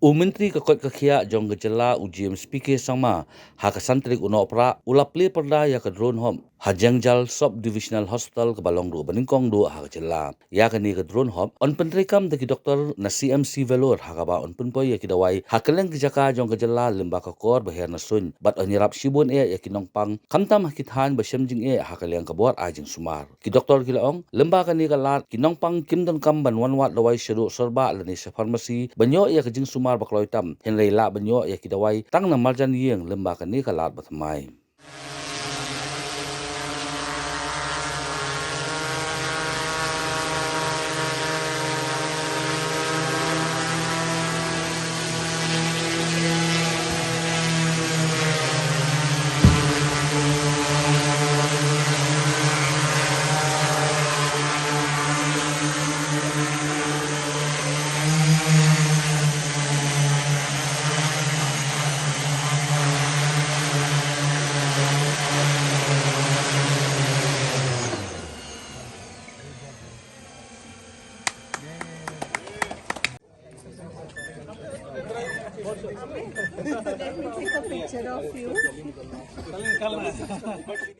Menteri kakot kakia jong gejala ujiam speaker sangma haka santrik uno pra ulapli perda ya ke drone hom hajangjal sub divisional hospital ke balong do beningkong do haka jela ya ke ni ke drone hom on pentrikam de doktor na CMC velor haka ba on penpoy ya kidawai hakeleng gejaka jong gejala lemba ka kor beher na sun bat on yarap sibun ya kinong pang kamtam hakithan besemjing hakeleng ka bor ajing sumar ki doktor kilaong lemba ka ni ka lat kinong pang kimdon kam banwan wat lawai sedu sorba lani se farmasi banyo ya ke jing sumar bakloi tam henrei la banyo ya kidawai tang na marjan yeng lemba ka ni ka lat batmai. Let me take a picture of you.